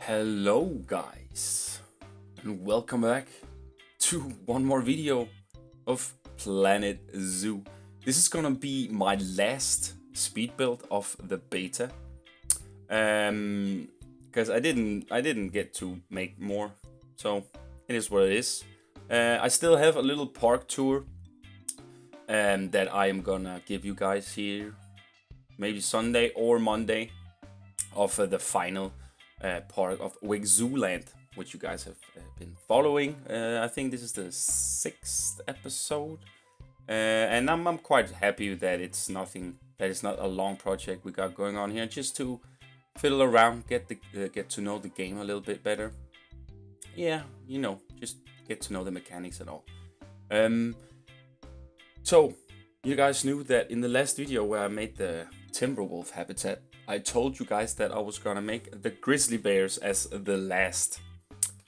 Hello guys, and welcome back to one more video of Planet Zoo. This is gonna be my last speed build of the beta, because I didn't get to make more, so it is what it is. I still have a little park tour that I am gonna give you guys here, maybe Sunday or Monday, of the final part of Wikzooland, which you guys have been following. I think this is the 6th episode, and I'm quite happy that it's not a long project we got going on here, just to fiddle around, get to know the game a little bit better. Yeah, just get to know the mechanics and all. So you guys knew that in the last video where I made the Timberwolf habitat, I told you guys that I was gonna make the grizzly bears as the last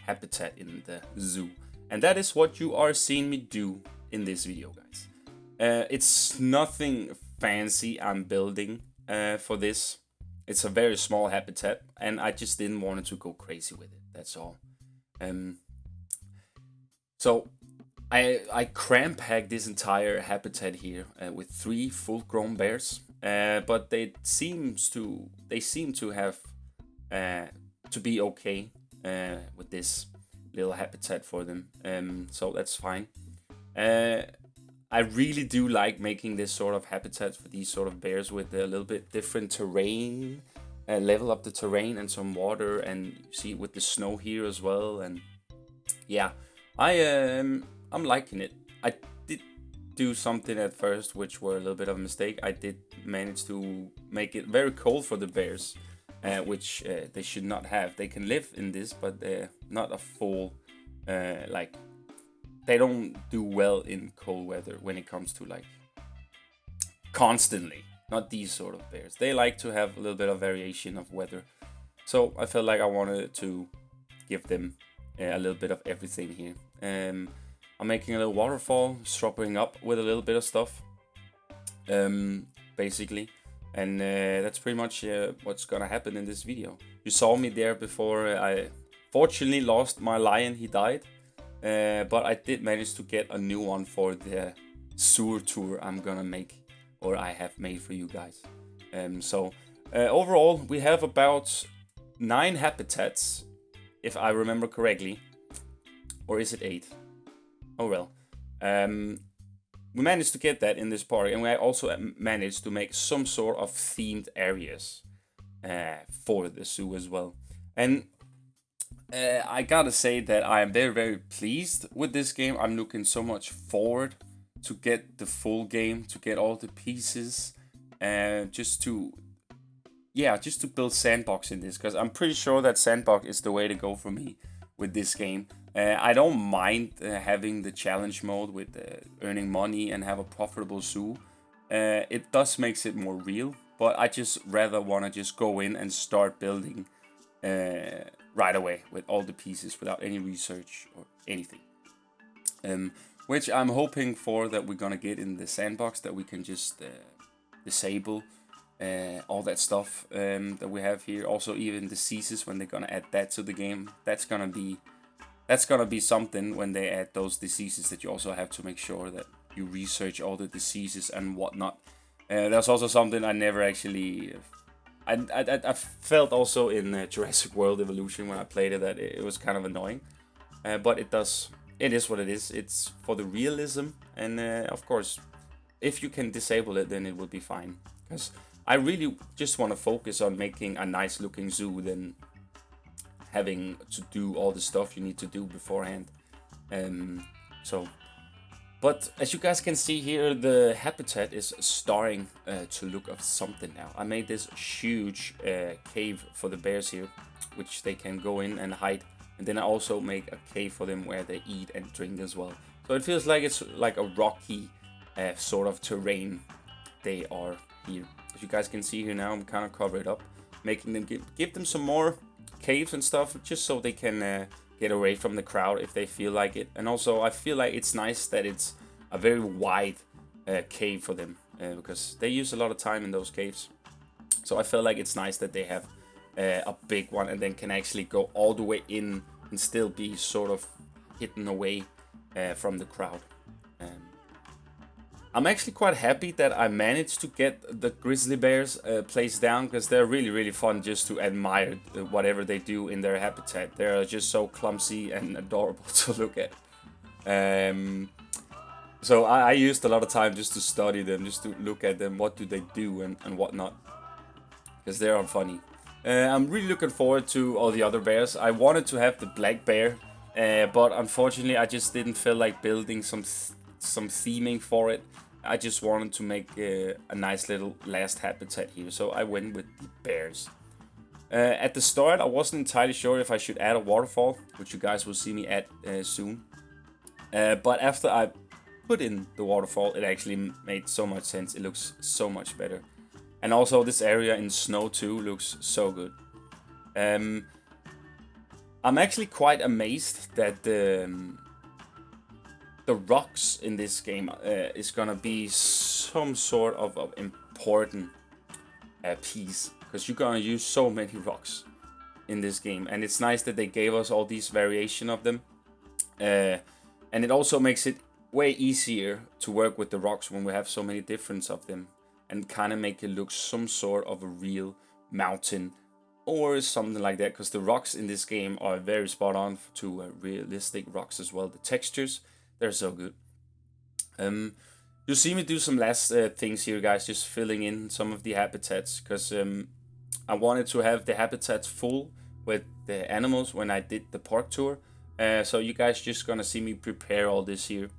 habitat in the zoo. And that is what you are seeing me do in this video, guys. It's nothing fancy I'm building for this. It's a very small habitat, and I just didn't want it to go crazy with it, that's all. So I cram packed this entire habitat here with 3 full-grown bears, but they seem to have to be okay with this little habitat for them, so that's fine. I really do like making this sort of habitat for these sort of bears with a little bit different terrain, level up the terrain and some water, and you see with the snow here as well. And yeah, I'm liking it. I did do something at first which were a little bit of a mistake. I did manage to make it very cold for the bears, which they should not have. They can live in this, but they're not a full, they don't do well in cold weather when it comes to constantly. Not these sort of bears. They like to have a little bit of variation of weather. So I felt like I wanted to give them a little bit of everything here. I'm making a little waterfall, stropping up with a little bit of stuff, basically. And that's pretty much what's gonna happen in this video. You saw me there before. I fortunately lost my lion, he died. But I did manage to get a new one for the sewer tour I'm gonna make, or I have made for you guys. So overall, we have about 9 habitats, if I remember correctly. Or is it 8? Oh well. We managed to get that in this park, and we also managed to make some sort of themed areas for the zoo as well. And I gotta say that I am very, very pleased with this game. I'm looking so much forward to get the full game, to get all the pieces, just to build sandbox in this, because I'm pretty sure that sandbox is the way to go for me with this game. I don't mind having the challenge mode with earning money and have a profitable zoo. It does makes it more real, but I just rather want to just go in and start building right away with all the pieces without any research or anything. Which I'm hoping for that we're gonna get in the sandbox, that we can just disable all that stuff that we have here. Also, even diseases, when they're gonna add that to the game, that's gonna be something when they add those diseases, that you also have to make sure that you research all the diseases and whatnot. That's also something I never actually. I felt also in Jurassic World Evolution when I played it that it was kind of annoying, but it is what it is. It's for the realism, and of course, if you can disable it, then it will be fine. Because I really just want to focus on making a nice looking zoo than having to do all the stuff you need to do beforehand. But as you guys can see here, the habitat is starting to look of something now. I made this huge cave for the bears here, which they can go in and hide. And then I also make a cave for them where they eat and drink as well. So it feels like it's like a rocky sort of terrain they are here. As you guys can see here now, I'm kind of cover it up, making them give them some more caves and stuff, just so they can get away from the crowd if they feel like it. And also, I feel like it's nice that it's a very wide cave for them, because they use a lot of time in those caves. So I feel like it's nice that they have a big one, and then can actually go all the way in and still be sort of hidden away from the crowd. I'm actually quite happy that I managed to get the grizzly bears placed down, because they're really, really fun just to admire whatever they do in their habitat. They're just so clumsy and adorable to look at. So I used a lot of time just to study them, just to look at them, what do they do and whatnot, because they're funny. I'm really looking forward to all the other bears. I wanted to have the black bear, but unfortunately I just didn't feel like building some theming for it. I just wanted to make a nice little last habitat here, so I went with the bears. At the start, I wasn't entirely sure if I should add a waterfall, which you guys will see me add soon. But after I put in the waterfall, it actually made so much sense. It looks so much better. And also this area in snow too looks so good. I'm actually quite amazed that the rocks in this game is gonna be some sort of important piece, because you're gonna use so many rocks in this game, and it's nice that they gave us all these variation of them, and it also makes it way easier to work with the rocks when we have so many different of them, and kind of make it look some sort of a real mountain or something like that, because the rocks in this game are very spot on to realistic rocks as well. The textures, they're so good. You'll see me do some last things here, guys, just filling in some of the habitats, because I wanted to have the habitats full with the animals when I did the park tour. So you guys just gonna see me prepare all this here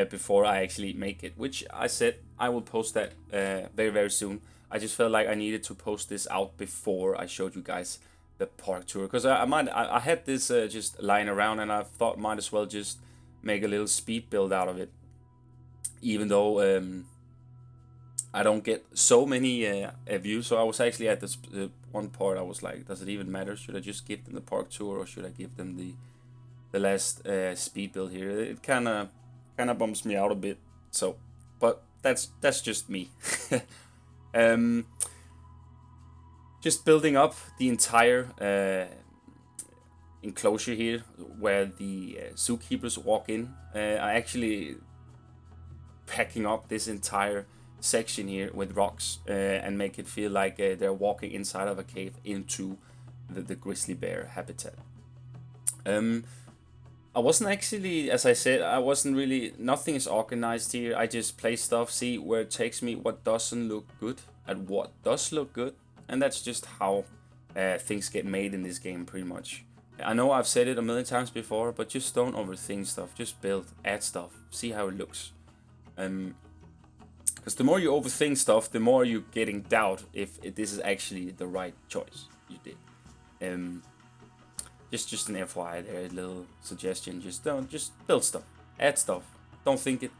before I actually make it, which I said I will post that very, very soon. I just felt like I needed to post this out before I showed you guys the park tour, because I had this just lying around, and I thought might as well just make a little speed build out of it, even though I don't get so many views. So I was actually at this one part, I was like, does it even matter? Should I just give them the park tour, or should I give them the last speed build here? It kind of bumps me out a bit. So, but that's just me. Just building up the entire enclosure here where the zookeepers walk in. I actually packing up this entire section here with rocks and make it feel like they're walking inside of a cave into the grizzly bear habitat. I wasn't actually, as I said, I wasn't really, nothing is organized here. I just play stuff, see where it takes me, what doesn't look good and what does look good, and that's just how things get made in this game pretty much. I know I've said it a million times before, but just don't overthink stuff. Just build, add stuff, see how it looks. Because the more you overthink stuff, the more you get in doubt if this is actually the right choice you did. Just an FYI there, a little suggestion. Just build stuff, add stuff. Don't think it,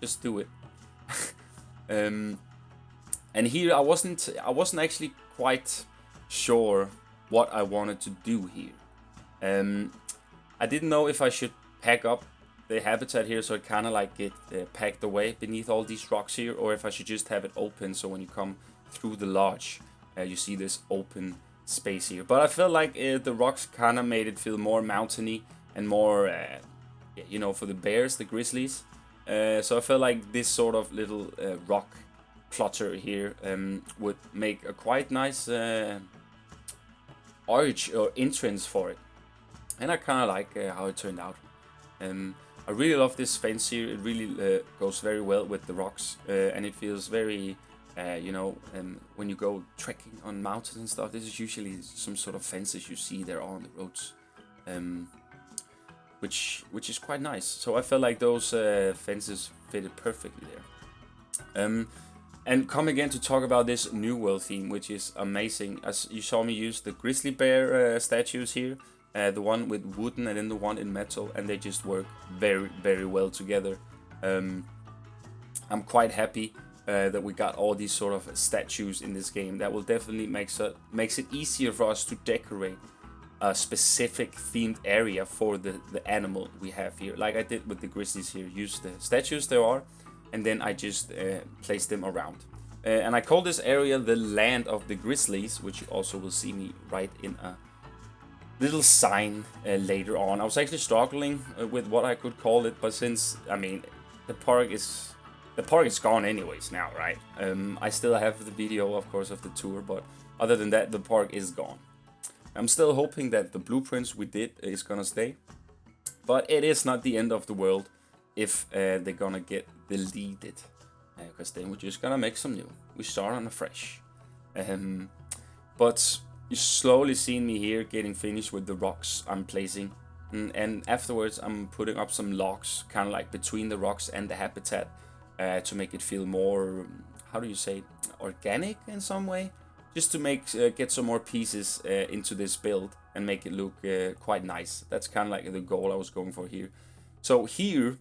just do it. And here I wasn't actually quite sure what I wanted to do here. I didn't know if I should pack up the habitat here so it kind of like get packed away beneath all these rocks here, or if I should just have it open so when you come through the lodge you see this open space here. But I felt like the rocks kind of made it feel more mountainy and more you know, for the bears, the grizzlies. So I felt like this sort of little rock clutter here would make a quite nice arch or entrance for it, and I kind of like how it turned out. I really love this fence here. It really goes very well with the rocks, and it feels very you know, when you go trekking on mountains and stuff, this is usually some sort of fences you see there on the roads, which is quite nice. So I felt like those fences fitted perfectly there. And come again to talk about this new world theme, which is amazing. As you saw me use the grizzly bear statues here, the one with wooden and then the one in metal, and they just work very, very well together. I'm quite happy that we got all these sort of statues in this game. That will definitely makes it easier for us to decorate a specific themed area for the animal we have here, like I did with the grizzlies here. Use the statues there are, and then I just place them around. And I call this area the land of the grizzlies, which you also will see me write in a little sign later on. I was actually struggling with what I could call it, but since, I mean, the park is gone anyways now, right? I still have the video, of course, of the tour, but other than that, the park is gone. I'm still hoping that the blueprints we did is gonna stay, but it is not the end of the world if they're gonna get deleted, because then we're just gonna make some new. We start on a fresh. But you slowly seen me here getting finished with the rocks I'm placing, and afterwards I'm putting up some logs, kind of like between the rocks and the habitat, to make it feel more, how do you say, organic in some way, just to make get some more pieces into this build and make it look quite nice. That's kind of like the goal I was going for here. So here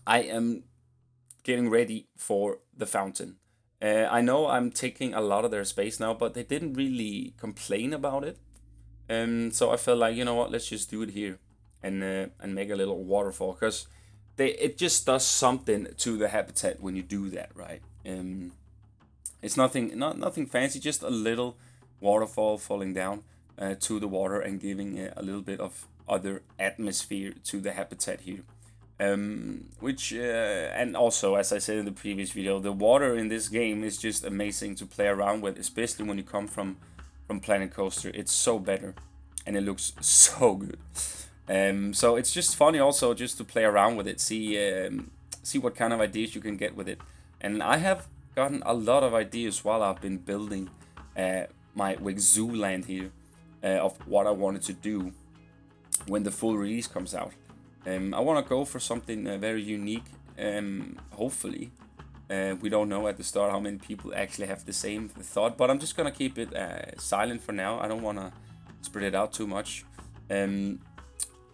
I am getting ready for the fountain. I know I'm taking a lot of their space now, but they didn't really complain about it. So I felt like, you know what, let's just do it here and make a little waterfall, because it just does something to the habitat when you do that, right? It's nothing fancy, just a little waterfall falling down to the water and giving a little bit of other atmosphere to the habitat here. Which and also, as I said in the previous video, the water in this game is just amazing to play around with, especially when you come from Planet Coaster. It's so better and it looks so good. So it's just funny also just to play around with it, see what kind of ideas you can get with it. And I have gotten a lot of ideas while I've been building my Wikzooland here, of what I wanted to do when the full release comes out. I want to go for something very unique. Hopefully, we don't know at the start how many people actually have the same thought, but I'm just gonna keep it silent for now. I don't want to spread it out too much.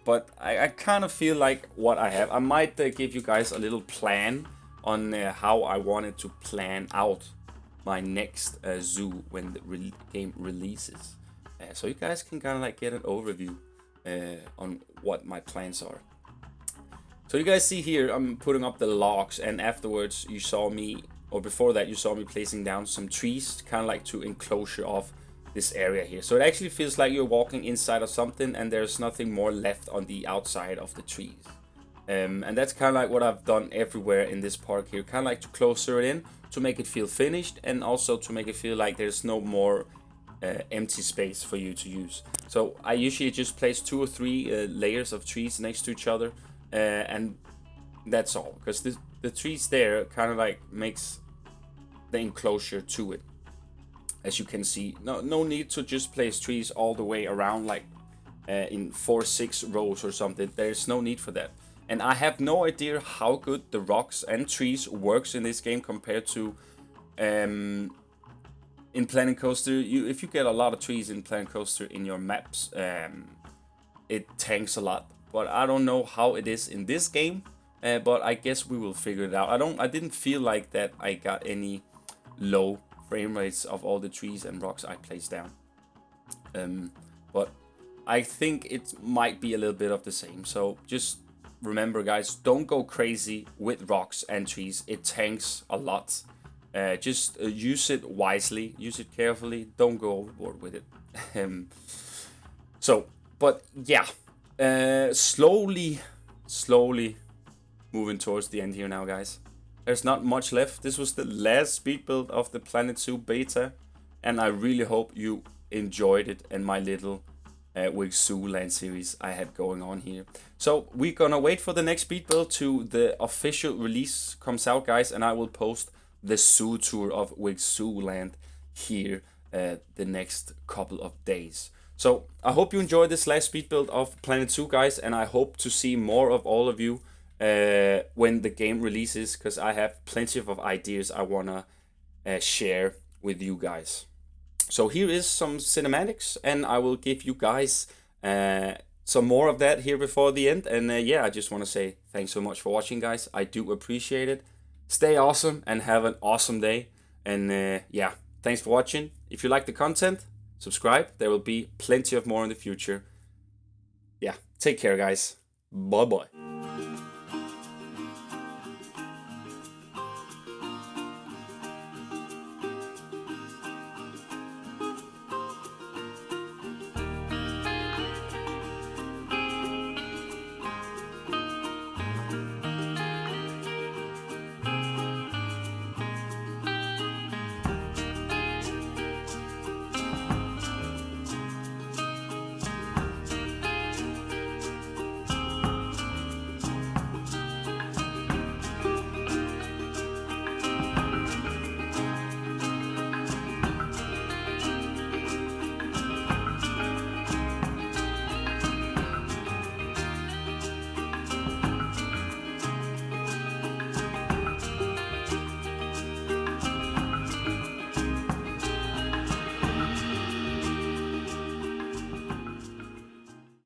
But I kind of feel like what I have, I might give you guys a little plan on how I wanted to plan out my next zoo when the game releases, so you guys can kind of like get an overview on what my plans are. So you guys see here, I'm putting up the logs, and afterwards you saw me, or before that you saw me placing down some trees, kind of like to enclosure of this area here. So it actually feels like you're walking inside of something and there's nothing more left on the outside of the trees. And that's kind of like what I've done everywhere in this park here, kind of like to closer it in, to make it feel finished, and also to make it feel like there's no more empty space for you to use. So I usually just place 2 or 3 layers of trees next to each other, and that's all, because the trees there kind of like makes the enclosure to it. As you can see, no need to just place trees all the way around, like in 4 or 6 rows or something. There's no need for that. And I have no idea how good the rocks and trees works in this game compared to in Planet Coaster. If you get a lot of trees in Planet Coaster in your maps, it tanks a lot. But I don't know how it is in this game, but I guess we will figure it out. I didn't feel like that I got any low frame rates of all the trees and rocks I placed down. But I think it might be a little bit of the same. So just remember, guys, don't go crazy with rocks and trees. It tanks a lot. Just use it wisely, use it carefully. Don't go overboard with it. But yeah. Slowly moving towards the end here now, guys. There's not much left. This was the last speed build of the Planet Zoo beta, and I really hope you enjoyed it and my little Wikzooland series I had going on here. So we're gonna wait for the next speed build to the official release comes out, guys, and I will post the zoo tour of Wikzooland here the next couple of days. So I hope you enjoyed this last speed build of Planet Zoo, guys, and I hope to see more of all of you when the game releases, because I have plenty of ideas I wanna share with you guys. So here is some cinematics, and I will give you guys some more of that here before the end. And yeah, I just want to say thanks so much for watching, guys. I do appreciate it. Stay awesome and have an awesome day. And yeah, thanks for watching. If you like the content, subscribe. There will be plenty of more in the future. Yeah, take care, guys. Bye-bye.